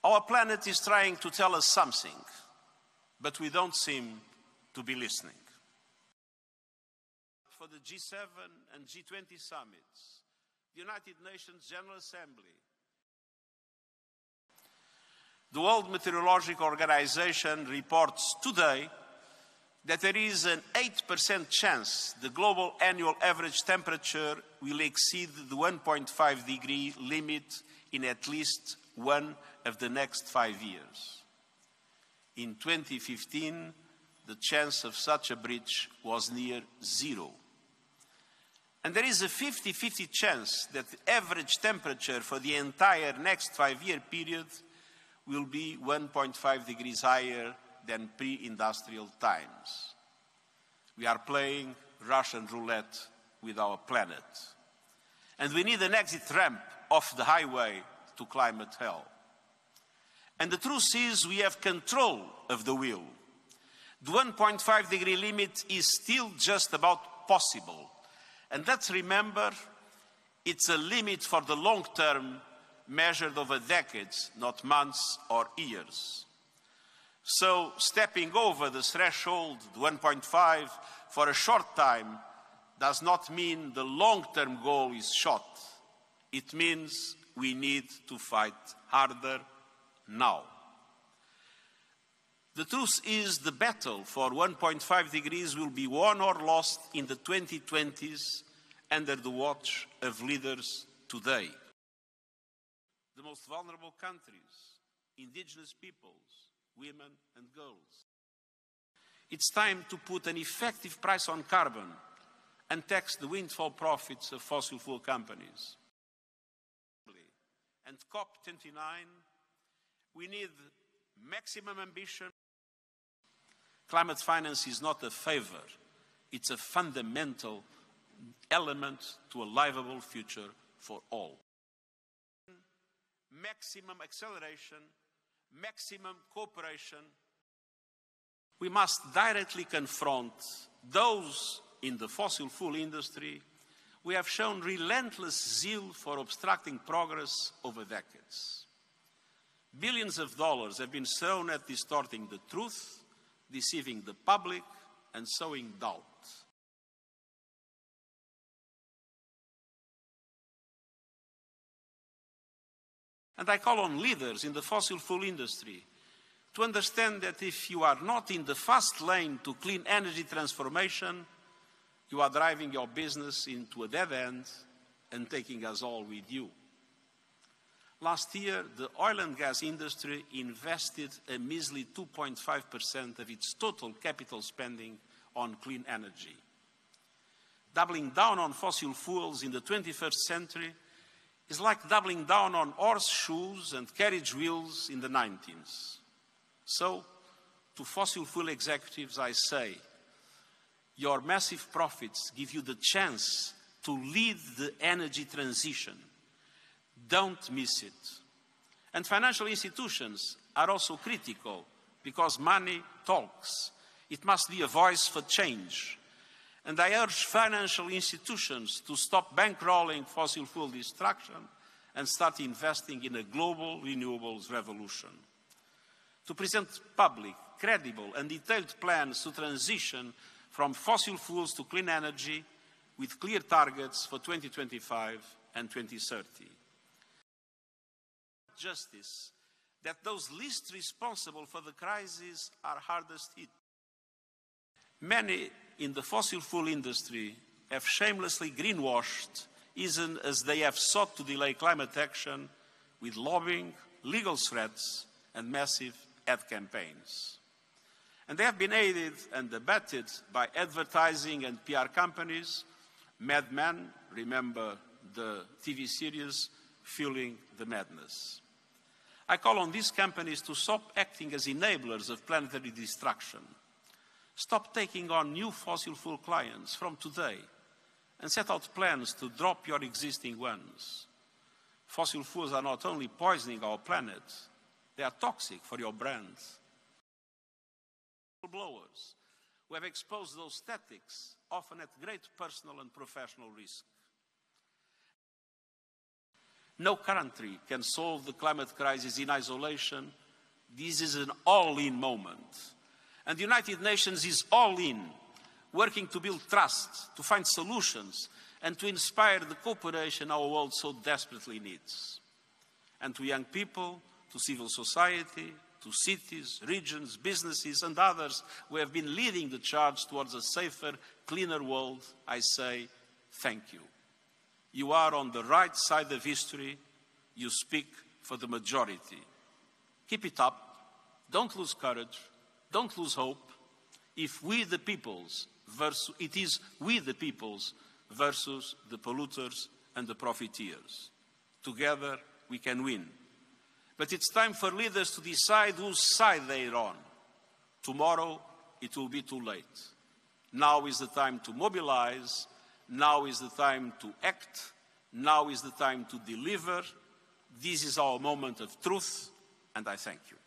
Our planet is trying to tell us something, but we don't seem to be listening. For the G7 and G20 summits, the United Nations General Assembly, the World Meteorological Organization reports today that there is an 8% chance the global annual average temperature will exceed the 1.5 degree limit in at least one of the next 5 years. In 2015, the chance of such a breach was near zero. And there is a 50-50 chance that the average temperature for the entire next 5-year period will be 1.5 degrees higher than pre-industrial times. We are playing Russian roulette with our planet. And we need an exit ramp off the highway to climate hell. And the truth is we have control of the wheel. The 1.5 degree limit is still just about possible. And let's remember, it's a limit for the long term, measured over decades, not months or years. So stepping over the threshold, the 1.5, for a short time does not mean the long-term goal is shot. It means we need to fight harder now. The truth is the battle for 1.5 degrees will be won or lost in the 2020s under the watch of leaders today. The most vulnerable countries, indigenous peoples, women and girls. It's time to put an effective price on carbon and tax the windfall profits of fossil fuel companies. And COP29, we need maximum ambition. Climate finance is not a favor, it's a fundamental element to a livable future for all. Maximum acceleration, maximum cooperation. We must directly confront those in the fossil fuel industry who have shown relentless zeal for obstructing progress over decades. Billions of dollars have been thrown at distorting the truth, deceiving the public, and sowing doubt. And I call on leaders in the fossil fuel industry to understand that if you are not in the fast lane to clean energy transformation, you are driving your business into a dead end and taking us all with you. Last year, the oil and gas industry invested a measly 2.5% of its total capital spending on clean energy. Doubling down on fossil fuels in the 21st century is like doubling down on horseshoes and carriage wheels in the 19th. So, to fossil fuel executives, I say, your massive profits give you the chance to lead the energy transition. Don't miss it. And financial institutions are also critical because money talks. It must be a voice for change. And I urge financial institutions to stop bankrolling fossil fuel destruction and start investing in a global renewables revolution. To present public, credible and detailed plans to transition from fossil fuels to clean energy with clear targets for 2025 and 2030. Justice that those least responsible for the crisis are hardest hit. Many in the fossil fuel industry have shamelessly greenwashed, even as they have sought to delay climate action with lobbying, legal threats, and massive ad campaigns. And they have been aided and abetted by advertising and PR companies. Mad Men, remember the TV series, fueling the madness. I call on these companies to stop acting as enablers of planetary destruction. Stop taking on new fossil fuel clients from today and set out plans to drop your existing ones. Fossil fuels are not only poisoning our planet, they are toxic for your brands. Blowers who have exposed those statics, often at great personal and professional risk. No country can solve the climate crisis in isolation. This is an all-in moment. And the United Nations is all in, working to build trust, to find solutions, and to inspire the cooperation our world so desperately needs. And to young people, to civil society, to cities, regions, businesses, and others who have been leading the charge towards a safer, cleaner world, I say thank you. You are on the right side of history. You speak for the majority. Keep it up. Don't lose courage. Don't lose hope. It is we the peoples versus the polluters and the profiteers. Together we can win. But it's time for leaders to decide whose side they're on. Tomorrow it will be too late. Now is the time to mobilize. Now is the time to act. Now is the time to deliver. This is our moment of truth, and I thank you.